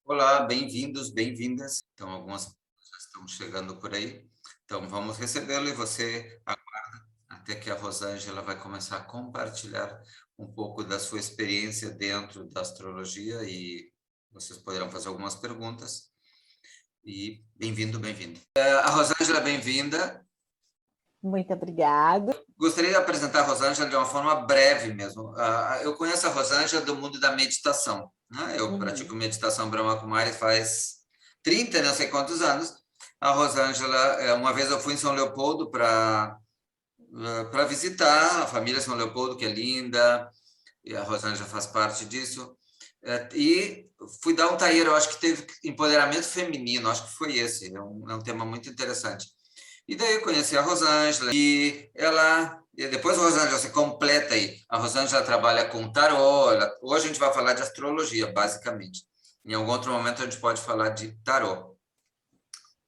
Olá, bem-vindos, bem-vindas. Então, algumas pessoas já estão chegando por aí. Então, vamos recebê-lo e você aguarda até que a Rosângela vai começar a compartilhar um pouco da sua experiência dentro da astrologia e vocês poderão fazer algumas perguntas. E bem-vindo, bem-vindo. A Rosângela, bem-vinda. Muito obrigada. Gostaria de apresentar a Rosângela de uma forma breve mesmo. Eu conheço a Rosângela do mundo da meditação, né? Eu pratico meditação Brahma Kumari faz 30, não sei quantos anos. A Rosângela, uma vez eu fui em São Leopoldo para visitar a família São Leopoldo, que é linda, e a Rosângela faz parte disso. E fui dar um taller, eu acho que teve empoderamento feminino, acho que foi esse, é um tema muito interessante. E daí eu conheci a Rosângela e ela... E depois a Rosângela se completa aí. A Rosângela trabalha com tarô. Hoje a gente vai falar de astrologia, basicamente. Em algum outro momento a gente pode falar de tarô.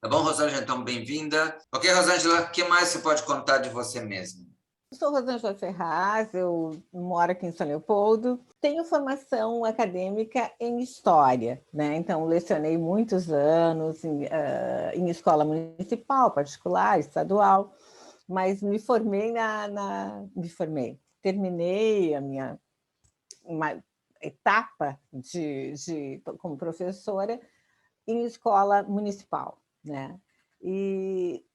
Tá bom, Rosângela? Então, bem-vinda. Ok, Rosângela, o que mais você pode contar de você mesma? Eu sou Rosângela Ferraz, eu moro aqui em São Leopoldo. Tenho formação acadêmica em História, né? Então, lecionei muitos anos em escola municipal, particular, estadual, mas me formei terminei a minha uma etapa como professora em escola municipal, né? E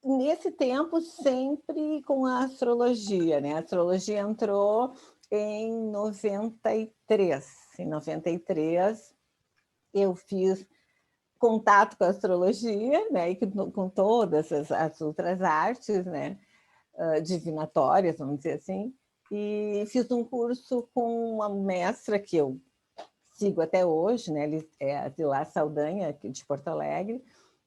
nesse tempo, sempre com a astrologia, né? A astrologia entrou em 93. Em 93, eu fiz contato com a astrologia, né? E com todas as outras artes, né? Divinatórias, vamos dizer assim. E fiz um curso com uma mestra que eu sigo até hoje, né? É a Zilá Saldanha, de Porto Alegre,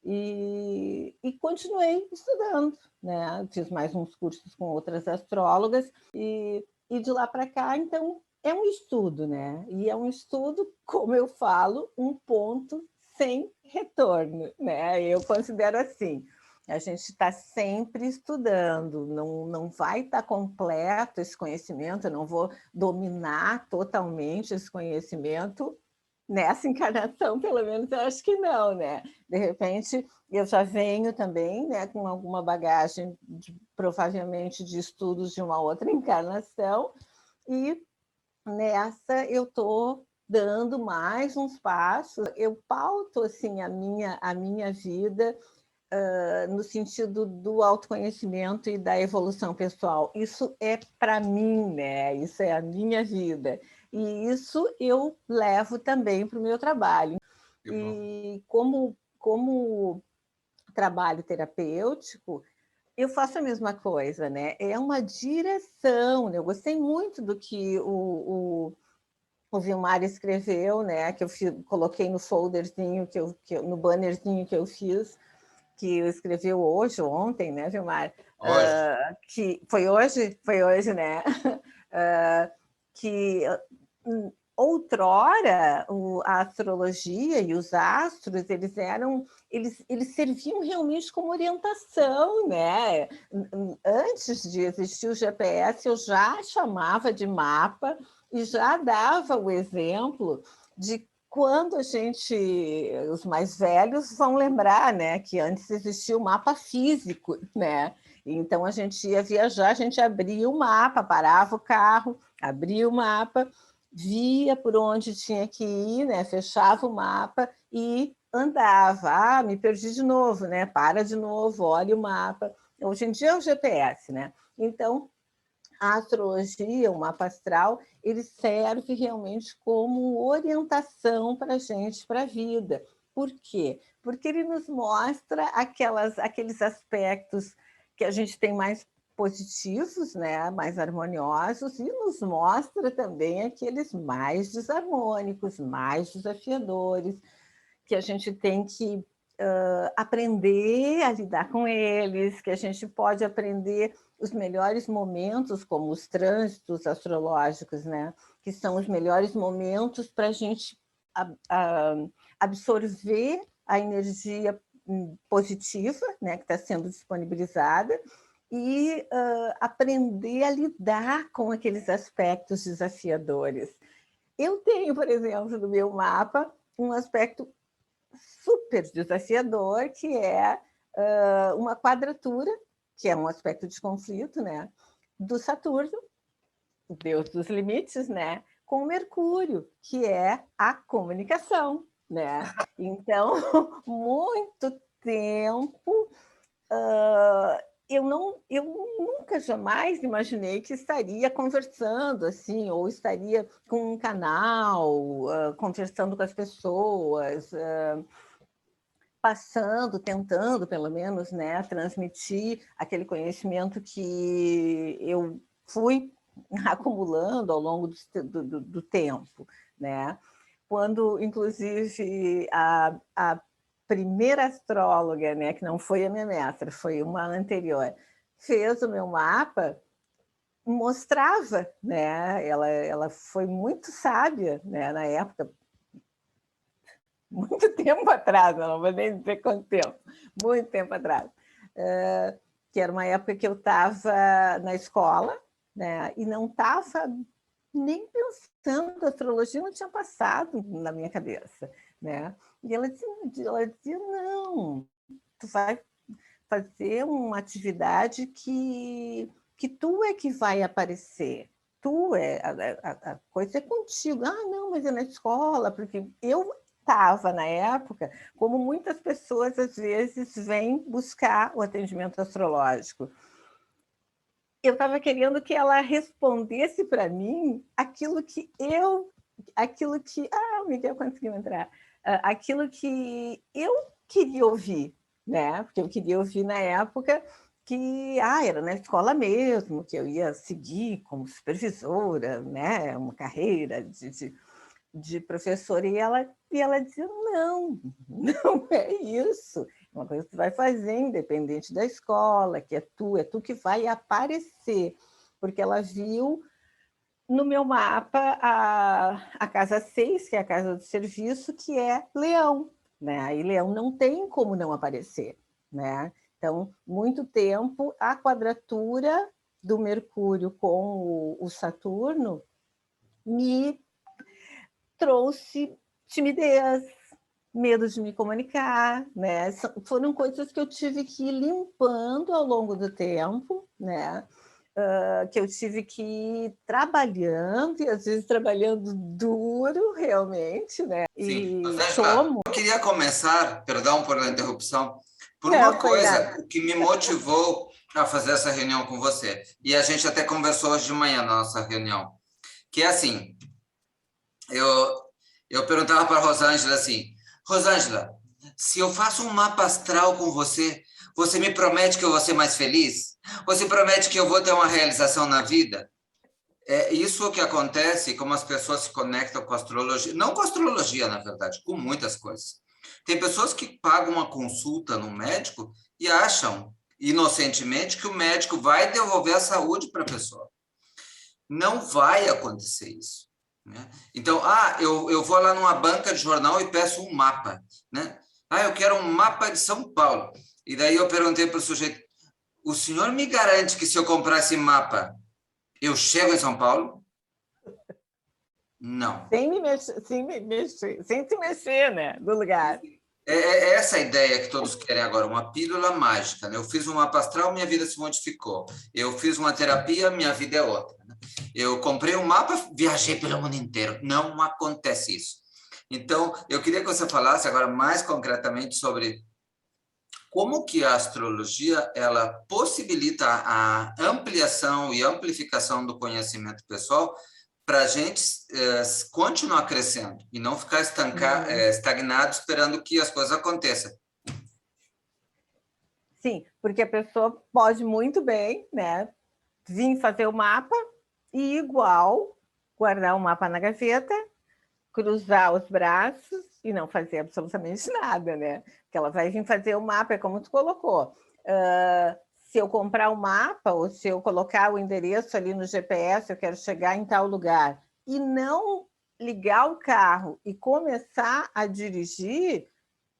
e continuei estudando, né? Fiz mais uns cursos com outras astrólogas, e de lá para cá, então, é um estudo, né? E é um estudo, como eu falo, um ponto sem retorno, né? Eu considero assim, a gente está sempre estudando, não vai estar completo esse conhecimento, eu não vou dominar totalmente esse conhecimento nessa encarnação, pelo menos eu acho que não, né? De repente, eu já venho também, né, com alguma bagagem, provavelmente de estudos de uma outra encarnação, e nessa eu estou dando mais uns passos. Eu pauto assim a minha vida no sentido do autoconhecimento e da evolução pessoal. Isso é para mim, né? Isso é a minha vida. E isso eu levo também para o meu trabalho. E como trabalho terapêutico, eu faço a mesma coisa, né? É uma direção. Né? Eu gostei muito do que o Vilmar escreveu, né? Que eu coloquei no folderzinho, no bannerzinho que eu fiz, que escreveu hoje ou ontem, né, Vilmar? Hoje. Que foi hoje? Foi hoje, né? Que outrora a astrologia e os astros eles serviam realmente como orientação, né? Antes de existir o GPS, eu já chamava de mapa e já dava o exemplo de quando os mais velhos vão lembrar, né, que antes existia o mapa físico, né? Então a gente ia viajar, a gente abria o mapa, parava o carro, abria o mapa, via por onde tinha que ir, né? Fechava o mapa e andava. Ah, me perdi de novo, né? Para de novo, olha o mapa. Hoje em dia é o GPS, né? Então, a astrologia, o mapa astral, ele serve realmente como orientação para a gente, para a vida. Por quê? Porque ele nos mostra aqueles aspectos que a gente tem mais positivos, né, mais harmoniosos, e nos mostra também aqueles mais desarmônicos, mais desafiadores, que a gente tem que aprender a lidar com eles, que a gente pode aprender os melhores momentos, como os trânsitos astrológicos, né? Que são os melhores momentos para a gente absorver a energia positiva, né, que está sendo disponibilizada, e aprender a lidar com aqueles aspectos desafiadores. Eu tenho, por exemplo, no meu mapa, um aspecto super desafiador, que é uma quadratura, que é um aspecto de conflito, né, do Saturno, o deus dos limites, né, com Mercúrio, que é a comunicação, né? Então, muito tempo, eu nunca jamais imaginei que estaria conversando assim, ou estaria com um canal, conversando com as pessoas, passando, tentando, pelo menos, né, transmitir aquele conhecimento que eu fui acumulando ao longo do tempo, né? Quando, inclusive, a primeira astróloga, né, que não foi a minha mestra, foi uma anterior, fez o meu mapa, mostrava, né? Ela foi muito sábia, né, na época, muito tempo atrás, não vou nem dizer quanto tempo, muito tempo atrás, que era uma época que eu estava na escola, né, e não estava nem pensando, a astrologia não tinha passado na minha cabeça, né? E ela dizia, não, tu vai fazer uma atividade que tu é que vai aparecer, a coisa é contigo. Ah, não, mas é na escola, porque eu estava, na época, como muitas pessoas, às vezes, vêm buscar o atendimento astrológico. Eu estava querendo que ela respondesse para mim aquilo que eu... o Miguel conseguiu entrar. Aquilo que eu queria ouvir, né? Porque eu queria ouvir na época que era na escola mesmo, que eu ia seguir como supervisora, né? Uma carreira de professora, e ela dizia, não, não é isso, é uma coisa que tu vai fazer independente da escola, que é tu que vai aparecer, porque ela viu no meu mapa a casa 6, que é a casa do serviço, que é Leão, né? E Leão não tem como não aparecer, né? Então, muito tempo, a quadratura do Mercúrio com o Saturno me trouxe timidez, medo de me comunicar, né? Foram coisas que eu tive que ir limpando ao longo do tempo, né? Que eu tive que ir trabalhando, e às vezes trabalhando duro, realmente, né? Sim. E Rosângela, eu queria começar, perdão por a interrupção, por Não, uma foi coisa nada. que me motivou a fazer essa reunião com você. E a gente até conversou hoje de manhã na nossa reunião, que é assim, eu, eu perguntava para a Rosângela assim, Rosângela, se eu faço um mapa astral com você, você me promete que eu vou ser mais feliz? Você promete que eu vou ter uma realização na vida? É isso que acontece, como as pessoas se conectam com a astrologia, não com a astrologia, na verdade, com muitas coisas. Tem pessoas que pagam uma consulta no médico e acham, inocentemente, que o médico vai devolver a saúde para a pessoa. Não vai acontecer isso. Né? Então, eu vou lá numa banca de jornal e peço um mapa. Né? Eu quero um mapa de São Paulo. E daí eu perguntei para o sujeito, o senhor me garante que se eu comprar esse mapa, eu chego em São Paulo? Não. Sem se mexer, né? Do lugar. É essa a ideia que todos querem agora, uma pílula mágica. Né? Eu fiz uma mapa astral, minha vida se modificou. Eu fiz uma terapia, minha vida é outra. Né? Eu comprei um mapa, viajei pelo mundo inteiro. Não acontece isso. Então, eu queria que você falasse agora mais concretamente sobre como que a astrologia ela possibilita a ampliação e amplificação do conhecimento pessoal para a gente continuar crescendo e não ficar estagnado esperando que as coisas aconteçam. Sim, porque a pessoa pode muito bem, né, vir fazer o mapa e igual guardar o mapa na gaveta, cruzar os braços e não fazer absolutamente nada, né? Porque ela vai vir fazer o mapa, é como tu colocou. Se eu comprar o mapa, ou se eu colocar o endereço ali no GPS, eu quero chegar em tal lugar, e não ligar o carro e começar a dirigir,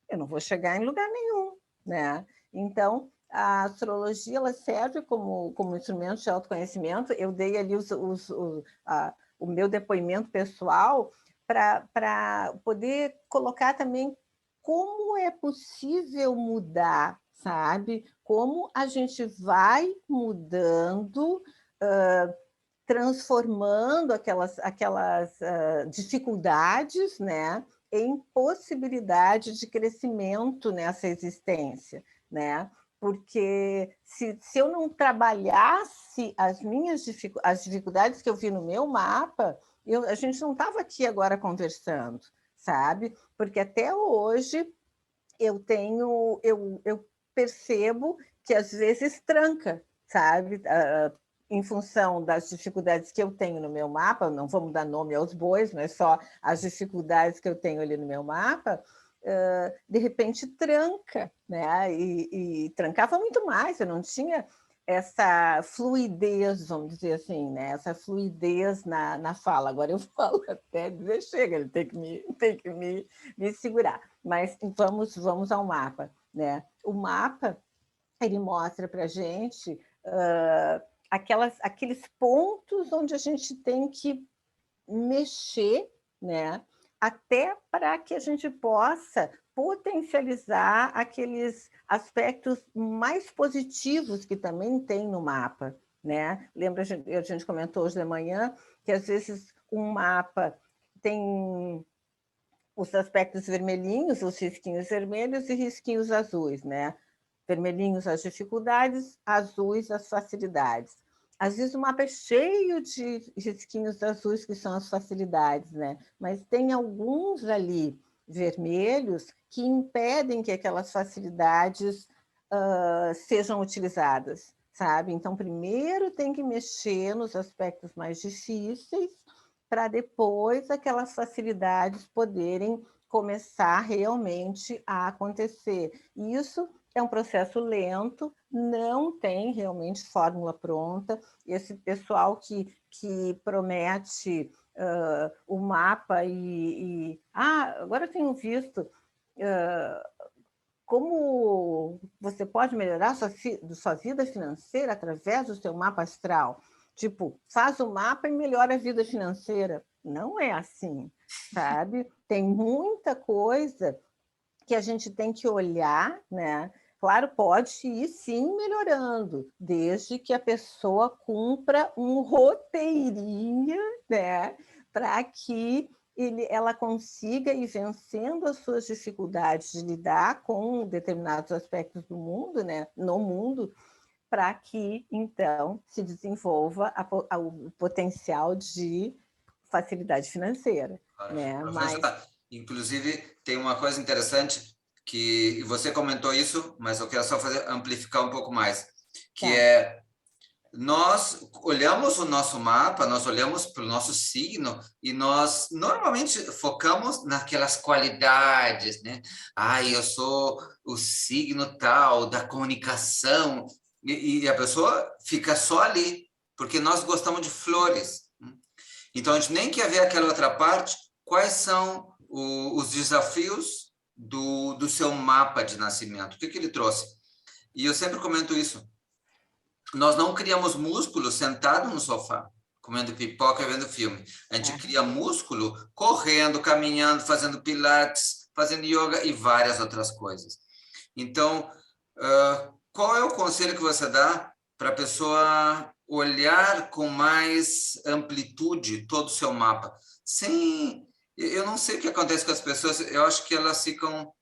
eu não vou chegar em lugar nenhum, né? Então, a astrologia ela serve como instrumento de autoconhecimento. Eu dei ali o meu depoimento pessoal, para poder colocar também como é possível mudar, sabe? Como a gente vai mudando, transformando aquelas dificuldades, né, em possibilidade de crescimento nessa existência, né? Porque se eu não trabalhasse as dificuldades que eu vi no meu mapa, a gente não estava aqui agora conversando, sabe? Porque até hoje eu percebo que às vezes tranca, sabe? Em função das dificuldades que eu tenho no meu mapa, não vamos dar nome aos bois, mas só as dificuldades que eu tenho ali no meu mapa, de repente tranca, né? E trancava muito mais, eu não tinha essa fluidez, vamos dizer assim, né? Essa fluidez na fala. Agora eu falo até dizer chega, ele tem que me segurar. Mas vamos ao mapa, né? O mapa ele mostra para a gente aqueles pontos onde a gente tem que mexer, né? Até para que a gente possa potencializar aqueles aspectos mais positivos que também tem no mapa, né? Lembra, a gente comentou hoje de manhã que às vezes um mapa tem os aspectos vermelhinhos, os risquinhos vermelhos e risquinhos azuis, né? Vermelhinhos as dificuldades, azuis as facilidades. Às vezes o mapa é cheio de risquinhos azuis, que são as facilidades, né? Mas tem alguns ali vermelhos que impedem que aquelas facilidades sejam utilizadas, sabe? Então, primeiro tem que mexer nos aspectos mais difíceis para depois aquelas facilidades poderem começar realmente a acontecer. Isso é um processo lento, não tem realmente fórmula pronta. Esse pessoal que promete o mapa agora eu tenho visto como você pode melhorar sua vida financeira através do seu mapa astral. Tipo, faz o mapa e melhora a vida financeira. Não é assim, sabe? Tem muita coisa que a gente tem que olhar, né? Claro, pode ir sim melhorando, desde que a pessoa cumpra um roteirinho, né? Para que ela consiga ir vencendo as suas dificuldades de lidar com determinados aspectos do mundo, né? No mundo, para que, então, se desenvolva o potencial de facilidade financeira. Né? Mas... Inclusive, tem uma coisa interessante que você comentou isso, mas eu quero só amplificar um pouco mais, que é nós olhamos o nosso mapa, nós olhamos para o nosso signo e nós normalmente focamos naquelas qualidades, né? Eu sou o signo tal, da comunicação, e a pessoa fica só ali, porque nós gostamos de flores. Então, a gente nem quer ver aquela outra parte, quais são os desafios do seu mapa de nascimento, o que ele trouxe. E eu sempre comento isso. Nós não criamos músculo sentado no sofá, comendo pipoca e vendo filme. A gente cria músculo correndo, caminhando, fazendo pilates, fazendo yoga e várias outras coisas. Então, qual é o conselho que você dá para a pessoa olhar com mais amplitude todo o seu mapa? Eu não sei o que acontece com as pessoas, eu acho que elas ficam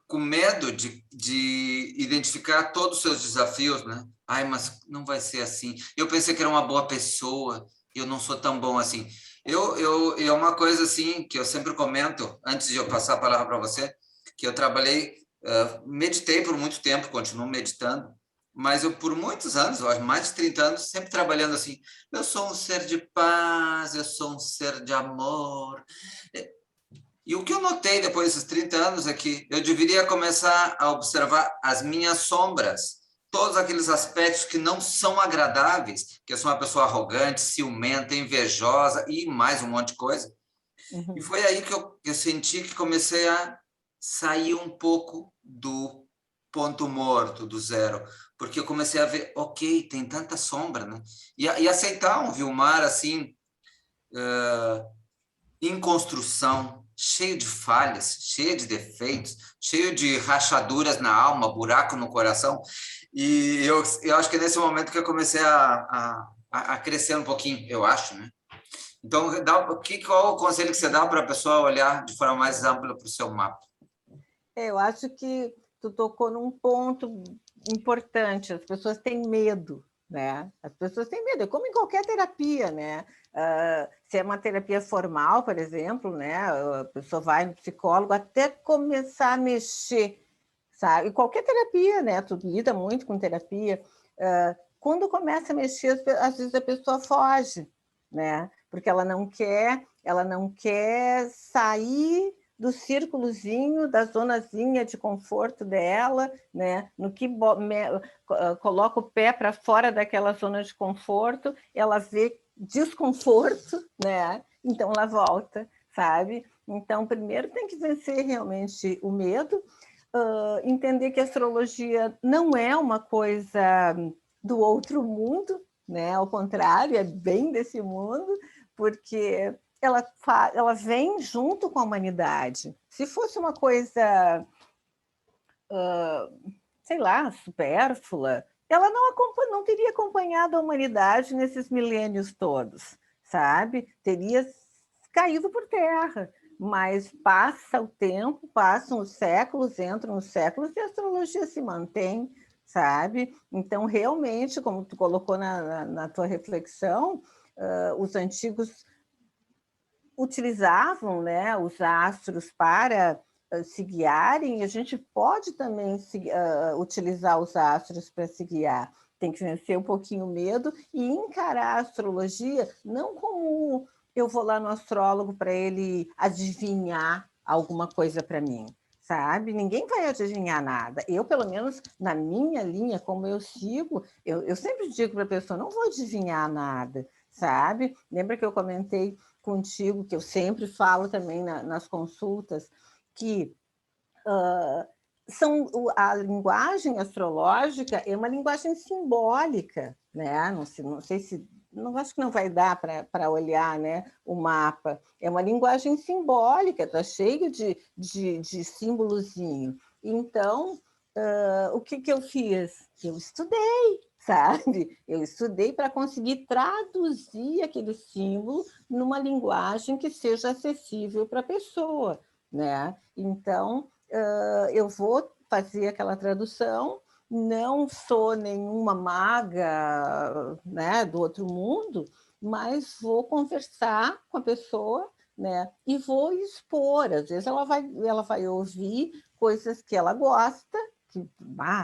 com medo de identificar todos os seus desafios, né? Mas não vai ser assim. Eu pensei que era uma boa pessoa, eu não sou tão bom assim. É uma coisa assim que eu sempre comento, antes de eu passar a palavra para você, que eu trabalhei, meditei por muito tempo, continuo meditando, mas eu por muitos anos, mais de 30 anos, sempre trabalhando assim, eu sou um ser de paz, eu sou um ser de amor. E o que eu notei depois desses 30 anos é que eu deveria começar a observar as minhas sombras, todos aqueles aspectos que não são agradáveis, que eu sou uma pessoa arrogante, ciumenta, invejosa e mais um monte de coisa. E foi aí que eu senti que comecei a sair um pouco do ponto morto, do zero, porque eu comecei a ver, ok, tem tanta sombra, né? E aceitar um Vilmar assim... em construção, cheio de falhas, cheio de defeitos, cheio de rachaduras na alma, buraco no coração. E eu acho que é nesse momento que eu comecei a crescer um pouquinho, eu acho, né? Então, qual o conselho que você dá para a pessoa olhar de forma mais ampla para o seu mapa? Eu acho que tu tocou num ponto importante. As pessoas têm medo, né? As pessoas têm medo, é como em qualquer terapia, né? Se é uma terapia formal, por exemplo, né? A pessoa vai no psicólogo até começar a mexer, sabe? E qualquer terapia, né? Tu lida muito com terapia. Quando começa a mexer, às vezes a pessoa foge, né? Porque ela não quer sair do círculozinho, da zonazinha de conforto dela, né? No que coloca o pé para fora daquela zona de conforto, ela vê desconforto, né? Então ela volta, sabe? Então, primeiro tem que vencer realmente o medo, entender que a astrologia não é uma coisa do outro mundo, né? Ao contrário, é bem desse mundo, porque ela vem junto com a humanidade. Se fosse uma coisa, sei lá, supérflua, ela não teria acompanhado a humanidade nesses milênios todos, sabe? Teria caído por terra. Mas passa o tempo, passam os séculos, entram os séculos e a astrologia se mantém, sabe? Então, realmente, como tu colocou na tua reflexão, os antigos utilizavam, né, os astros para se guiarem, e a gente pode também utilizar os astros para se guiar. Tem que vencer um pouquinho o medo e encarar a astrologia não como eu vou lá no astrólogo para ele adivinhar alguma coisa para mim, sabe? Ninguém vai adivinhar nada. Eu, pelo menos, na minha linha, como eu sigo, eu sempre digo para a pessoa, não vou adivinhar nada, sabe? Lembra que eu comentei contigo, que eu sempre falo também nas consultas, que a linguagem astrológica é uma linguagem simbólica, né? Não sei se não acho que não vai dar para olhar, né, o mapa. É uma linguagem simbólica, está cheio de símbolozinho. Então, o que eu fiz? Eu estudei, sabe? Eu estudei para conseguir traduzir aquele símbolo numa linguagem que seja acessível para a pessoa, né? Então, eu vou fazer aquela tradução, não sou nenhuma maga, né, do outro mundo, mas vou conversar com a pessoa, né, e vou expor. Às vezes ela vai ouvir coisas que ela gosta, que,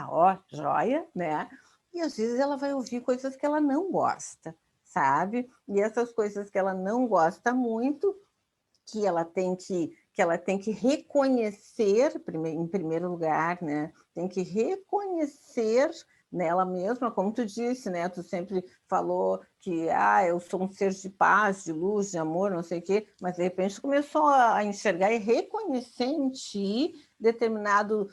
ó, joia, né? E às vezes ela vai ouvir coisas que ela não gosta, sabe? E essas coisas que ela não gosta muito, que ela tem que reconhecer, em primeiro lugar, né? Tem que reconhecer nela mesma, como tu disse, né? Tu sempre falou que eu sou um ser de paz, de luz, de amor, não sei o quê, mas de repente começou a enxergar e reconhecer em ti determinados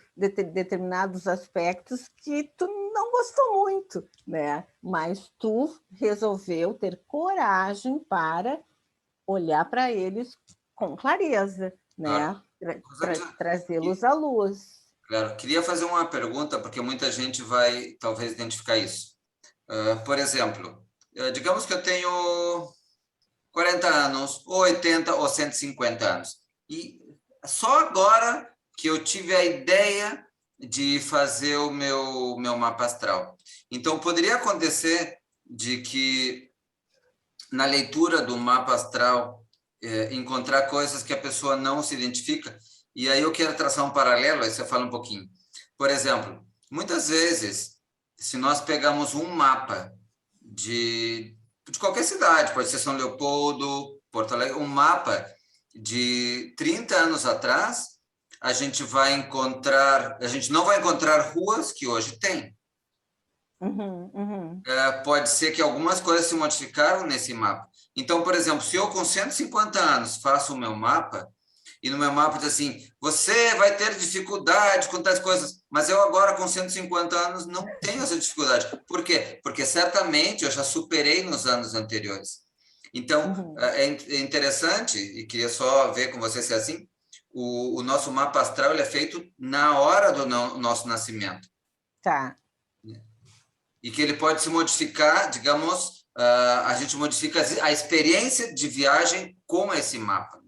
aspectos que tu não gostou muito, né? Mas tu resolveu ter coragem para olhar para eles com clareza, né? Claro. Trazê-los à luz. Claro. Queria fazer uma pergunta, porque muita gente vai talvez identificar isso. Por exemplo, digamos que eu tenho 40 anos, ou 80 ou 150 anos. E só agora que eu tive a ideia de fazer o meu mapa astral. Então, poderia acontecer de que na leitura do mapa astral encontrar coisas que a pessoa não se identifica. E aí eu quero traçar um paralelo, aí você fala um pouquinho. Por exemplo, muitas vezes, se nós pegamos um mapa de qualquer cidade, pode ser São Leopoldo, Porto Alegre, um mapa de 30 anos atrás, a gente não vai encontrar ruas que hoje tem. Pode ser que algumas coisas se modificaram nesse mapa. Então, por exemplo, se eu com 150 anos faço o meu mapa, e no meu mapa diz assim, você vai ter dificuldade com tais coisas, mas eu agora com 150 anos não tenho essa dificuldade. Por quê? Porque certamente eu já superei nos anos anteriores. Então, Uhum. é interessante, e queria só ver com você se é assim, o nosso mapa astral ele é feito na hora do nosso nascimento. Tá. E que ele pode se modificar, digamos, a gente modifica a experiência de viagem com esse mapa.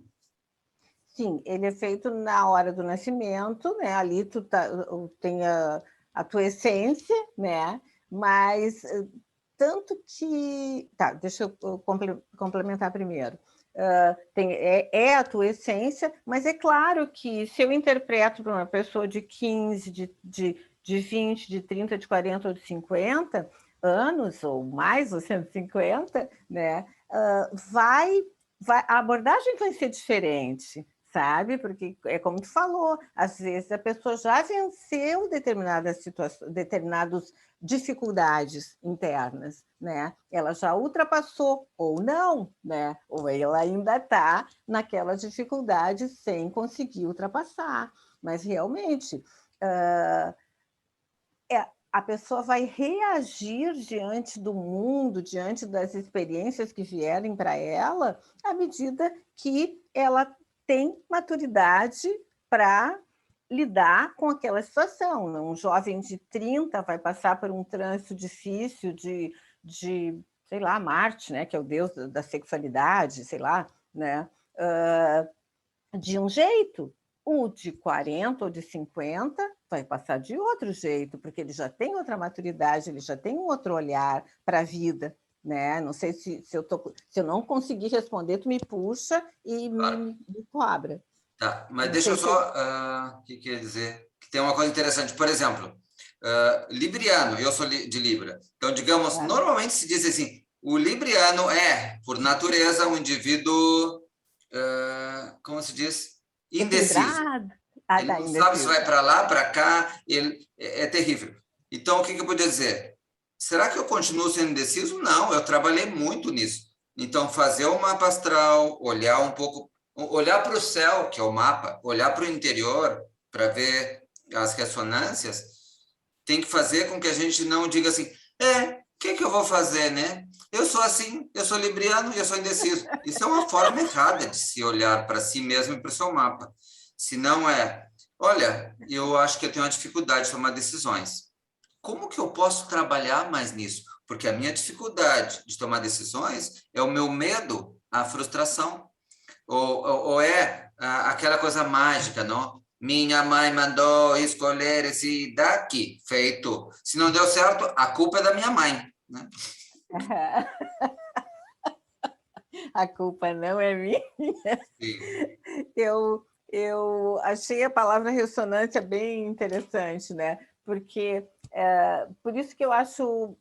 Sim, ele é feito na hora do nascimento, né? Ali tu tem a tua essência, né? Mas tanto que. Tá, deixa eu complementar primeiro. É a tua essência, mas é claro que se eu interpreto para uma pessoa de 15, de 20, de 30, de 40 ou de 50 anos, ou mais, ou 150, né? A abordagem vai ser diferente, sabe? Porque é como tu falou, às vezes a pessoa já venceu determinadas situações, determinadas dificuldades internas, né? Ela já ultrapassou ou não, né? Ou ela ainda está naquela dificuldade sem conseguir ultrapassar. Mas realmente a pessoa vai reagir diante do mundo, diante das experiências que vierem para ela, à medida que ela tem maturidade para lidar com aquela situação. Um jovem de 30 vai passar por um trânsito difícil sei lá, Marte, né, que é o deus da sexualidade, sei lá, né, de um jeito. O de 40 ou de 50 vai passar de outro jeito, porque ele já tem outra maturidade, ele já tem um outro olhar para a vida. Né? Não sei se eu não conseguir responder, tu me puxa e Claro. me cobra. Tá, mas Não deixa sei eu se eu... só. O que quer dizer? Que tem uma coisa interessante. Por exemplo, libriano, eu sou de Libra. Então, digamos, normalmente se diz assim: o libriano é, por natureza, um indivíduo, como se diz? Indeciso. Equilibrado. Ele Tá, não sabe se vai indeciso. para lá, para cá, é terrível. Então, o que eu podia dizer? Será que eu continuo sendo indeciso? Não, eu trabalhei muito nisso. Então, fazer o mapa astral, olhar um pouco, olhar para o céu, que é o mapa, olhar para o interior, para ver as ressonâncias, tem que fazer com que a gente não diga assim, o que eu vou fazer, né? Eu sou assim, eu sou libriano e eu sou indeciso. Isso é uma forma errada de se olhar para si mesmo e para o seu mapa. Se não olha, eu acho que eu tenho uma dificuldade de tomar decisões. Como que eu posso trabalhar mais nisso? Porque a minha dificuldade de tomar decisões é o meu medo à frustração. Ou é aquela coisa mágica, não? Minha mãe mandou escolher esse daqui, feito. Se não deu certo, a culpa é da minha mãe, né? A culpa não é minha. Sim. Eu achei a palavra ressonância bem interessante, né? Porque por isso que eu acho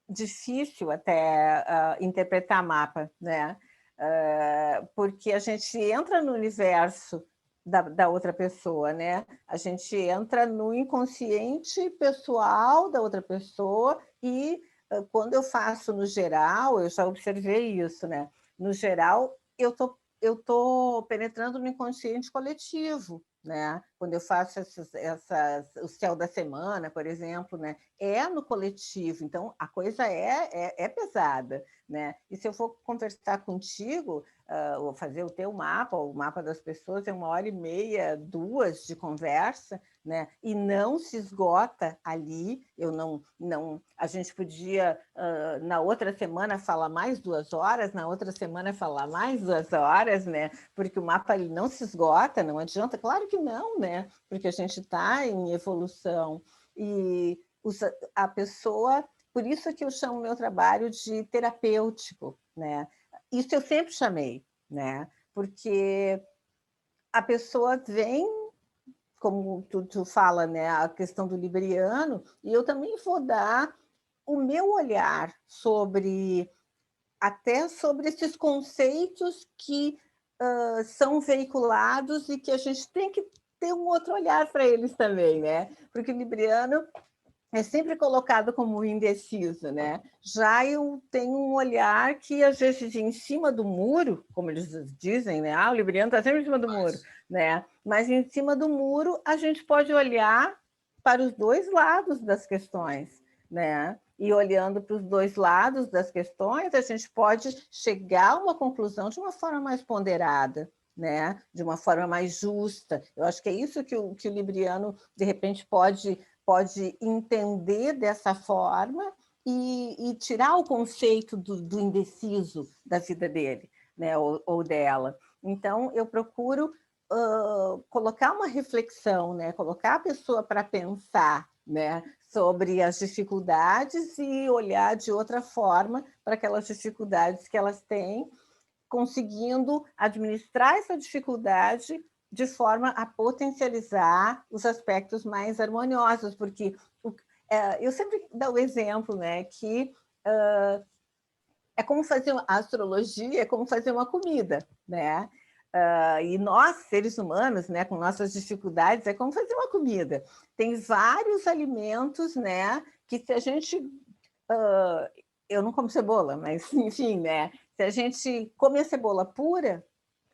difícil até interpretar mapa, né? Porque a gente entra no universo da outra pessoa, né? A gente entra no inconsciente pessoal da outra pessoa e quando eu faço no geral, eu já observei isso, né? No geral, eu estou penetrando no inconsciente coletivo, né? Quando eu faço o céu da semana, por exemplo, né? É no coletivo, então a coisa é pesada, né? E se eu for conversar contigo, ou fazer o teu mapa, o mapa das pessoas, é 1h30, 2 de conversa, né? E não se esgota ali. A gente podia na outra semana falar mais 2 horas, na outra semana falar mais 2 horas, né? Porque o mapa ele não se esgota, não adianta, claro que não, né? Porque a gente está em evolução e a pessoa, por isso que eu chamo o meu trabalho de terapêutico, né? Isso eu sempre chamei, né? Porque a pessoa vem, como tu fala, né, a questão do libriano, e eu também vou dar o meu olhar até sobre esses conceitos que são veiculados e que a gente tem que ter um outro olhar para eles também, né? Porque o libriano é sempre colocado como indeciso, né? Já eu tenho um olhar que, às vezes, em cima do muro, como eles dizem, né? O libriano está sempre em cima do muro, né? Mas em cima do muro a gente pode olhar para os dois lados das questões, né? E olhando para os dois lados das questões, a gente pode chegar a uma conclusão de uma forma mais ponderada, né? De uma forma mais justa. Eu acho que é isso que o libriano, de repente, pode entender dessa forma e tirar o conceito do indeciso da vida dele, né? Ou dela. Então, eu procuro colocar uma reflexão, né? Colocar a pessoa para pensar, né? Sobre as dificuldades e olhar de outra forma para aquelas dificuldades que elas têm, conseguindo administrar essa dificuldade de forma a potencializar os aspectos mais harmoniosos, porque eu sempre dou o exemplo, né, que é como fazer a astrologia, é como fazer uma comida, né? E nós, seres humanos, né, com nossas dificuldades, é como fazer uma comida. Tem vários alimentos, né, que se a gente... eu não como cebola, mas, enfim, né, se a gente come a cebola pura,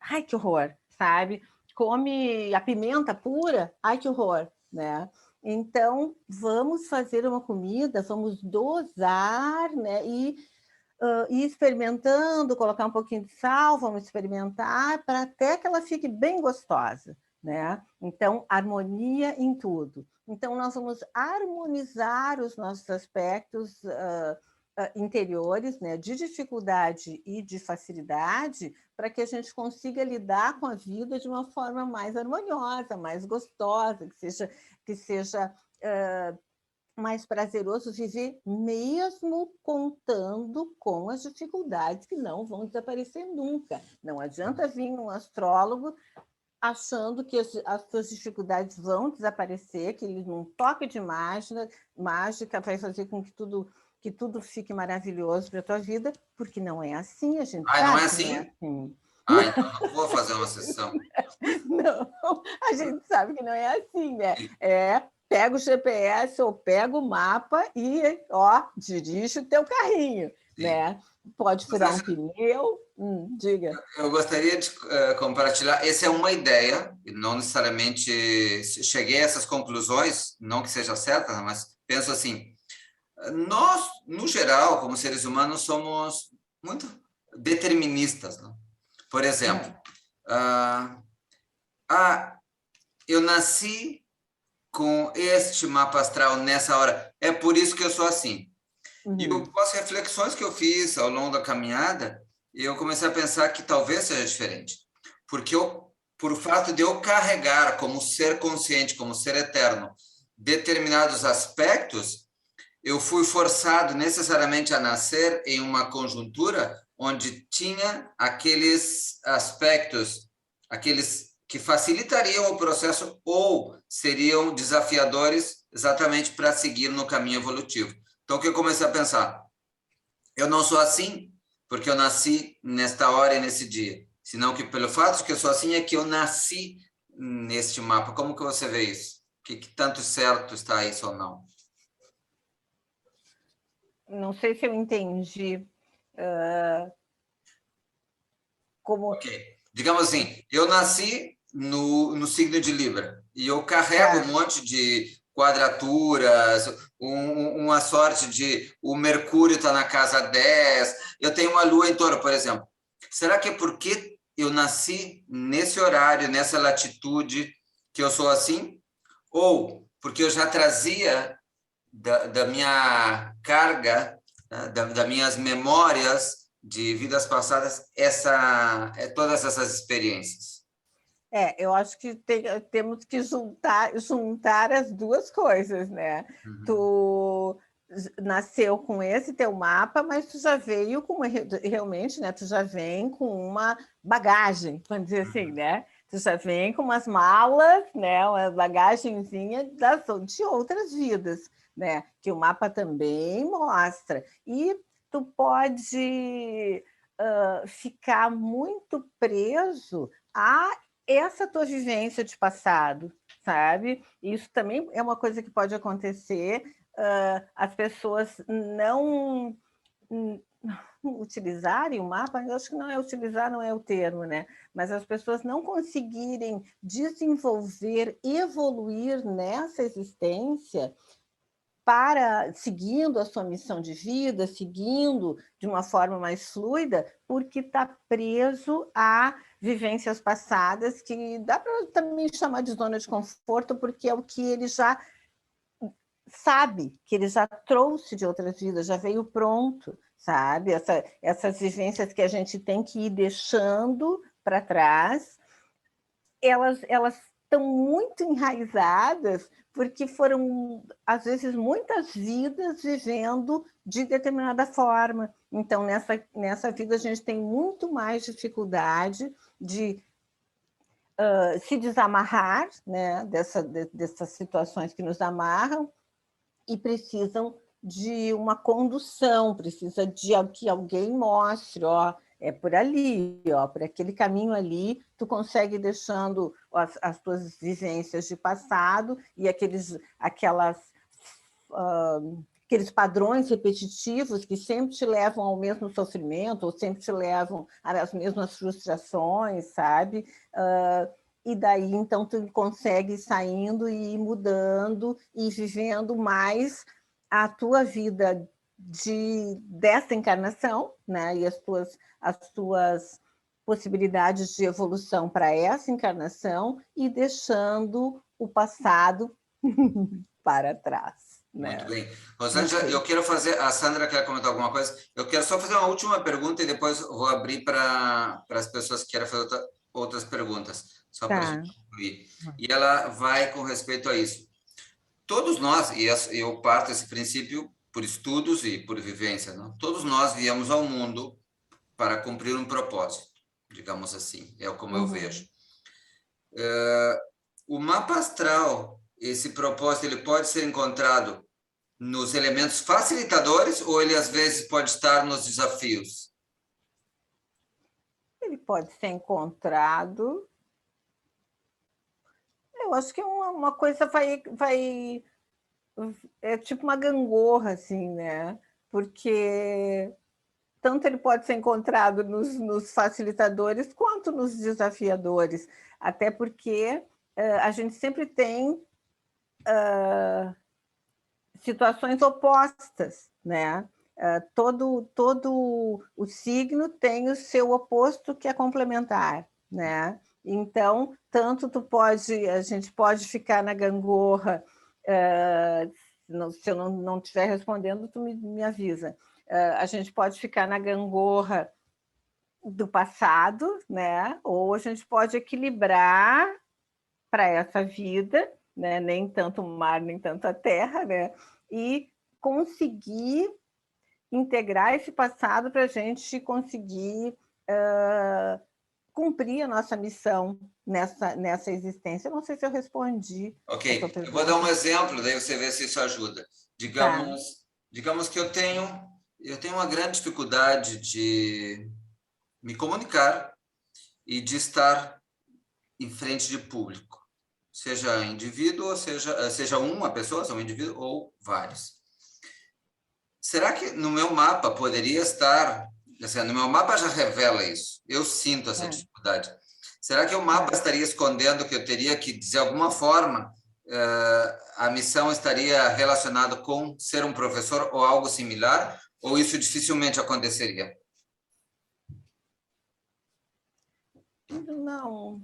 ai, que horror, sabe? Come a pimenta pura, ai, que horror, né? Então, vamos fazer uma comida, vamos dosar, né, e ir experimentando, colocar um pouquinho de sal, vamos experimentar, para até que ela fique bem gostosa, né? Então, harmonia em tudo. Então, nós vamos harmonizar os nossos aspectos interiores, né, de dificuldade e de facilidade, para que a gente consiga lidar com a vida de uma forma mais harmoniosa, mais gostosa, que seja mais prazeroso viver, mesmo contando com as dificuldades que não vão desaparecer nunca. Não adianta vir um astrólogo achando que as suas dificuldades vão desaparecer, que ele, num toque de mágica vai fazer com que tudo fique maravilhoso para a tua vida, porque não é assim, a gente Não é sabe que não é assim? assim. Então não vou fazer uma sessão. Não, a gente sabe que não é assim, né? Pega o GPS ou pega o mapa e, dirige o teu carrinho, né? Pode furar um pneu, diga. Eu gostaria de compartilhar, essa é uma ideia, não necessariamente cheguei a essas conclusões, não que seja certa, mas penso assim, nós, no geral, como seres humanos, somos muito deterministas, né? Por exemplo, eu nasci com este mapa astral nessa hora, é por isso que eu sou assim. E com as reflexões que eu fiz ao longo da caminhada, eu comecei a pensar que talvez seja diferente. Porque por fato de eu carregar como ser consciente, como ser eterno, determinados aspectos, eu fui forçado necessariamente a nascer em uma conjuntura onde tinha aqueles aspectos, aqueles que facilitariam o processo ou seriam desafiadores exatamente para seguir no caminho evolutivo. Então, o que eu comecei a pensar? Eu não sou assim porque eu nasci nesta hora e nesse dia, senão que pelo fato de que eu sou assim é que eu nasci neste mapa. Como que você vê isso? Que tanto certo está isso ou não? Não sei se eu entendi como... Ok. Digamos assim, eu nasci no signo de Libra e eu carrego um monte de quadraturas, uma sorte de o Mercúrio está na casa 10, eu tenho uma lua em touro, por exemplo. Será que é porque eu nasci nesse horário, nessa latitude, que eu sou assim? Ou porque eu já trazia da minha carga, das minhas memórias de vidas passadas, todas essas experiências? eu acho que temos que juntar as duas coisas, né? Tu nasceu com esse teu mapa, mas tu já veio com realmente, né? Tu já vem com uma bagagem, vamos dizer assim, né? Tu já vem com umas malas, né? Uma bagagenzinha de outras vidas, né? Que o mapa também mostra. E tu pode ficar muito preso a essa tua vivência de passado, sabe? Isso também é uma coisa que pode acontecer, as pessoas não utilizarem o mapa, eu acho que não é utilizar, não é o termo, né? Mas as pessoas não conseguirem desenvolver, evoluir nessa existência, seguindo a sua missão de vida, seguindo de uma forma mais fluida, porque está preso a vivências passadas, que dá para também chamar de zona de conforto, porque é o que ele já sabe, que ele já trouxe de outras vidas, já veio pronto, sabe? Essas vivências que a gente tem que ir deixando para trás, elas estão muito enraizadas, porque foram, às vezes, muitas vidas vivendo de determinada forma. Então, nessa vida, a gente tem muito mais dificuldade de se desamarrar, né, dessas situações que nos amarram, e precisam de uma condução, precisa de que alguém mostre, ó, é por ali, ó, por aquele caminho ali, tu consegue ir deixando as tuas vivências de passado e aqueles padrões repetitivos que sempre te levam ao mesmo sofrimento ou sempre te levam às mesmas frustrações, sabe? E daí, então, tu consegue ir saindo e ir mudando e vivendo mais a tua vida dessa encarnação, né? E as tuas possibilidades de evolução para essa encarnação e deixando o passado para trás. Muito Né? bem. Rosângela, eu quero fazer... A Sandra quer comentar alguma coisa? Eu quero só fazer uma última pergunta e depois vou abrir para as pessoas que querem fazer outras perguntas, só para a Tá. gente concluir. E ela vai com respeito a isso. Todos nós, e eu parto desse princípio por estudos e por vivência, não? Todos nós viemos ao mundo para cumprir um propósito, digamos assim, é como eu vejo. O mapa astral, esse propósito, ele pode ser encontrado nos elementos facilitadores ou ele às vezes pode estar nos desafios? Ele pode ser encontrado. Eu acho que uma coisa vai é tipo uma gangorra, assim, né? Porque tanto ele pode ser encontrado nos facilitadores quanto nos desafiadores, até porque a gente sempre tem situações opostas, né? Todo o signo tem o seu oposto que é complementar, né? Então, a gente pode ficar na gangorra, se eu não estiver respondendo, tu me avisa. A gente pode ficar na gangorra do passado, né? Ou a gente pode equilibrar para essa vida, né? Nem tanto o mar, nem tanto a terra, né? E conseguir integrar esse passado para a gente conseguir cumprir a nossa missão nessa existência. Eu não sei se eu respondi a tua Ok, eu vou pergunta. dar um exemplo, daí você vê se isso ajuda. Tá. Digamos que eu tenho uma grande dificuldade de me comunicar e de estar em frente de público, seja indivíduo, ou seja uma pessoa, seja um indivíduo ou vários. Será que no meu mapa poderia estar, assim, no meu mapa já revela isso, eu sinto essa dificuldade. Será que o mapa estaria escondendo que eu teria que, de alguma forma, a missão estaria relacionada com ser um professor ou algo similar, ou isso dificilmente aconteceria? Não.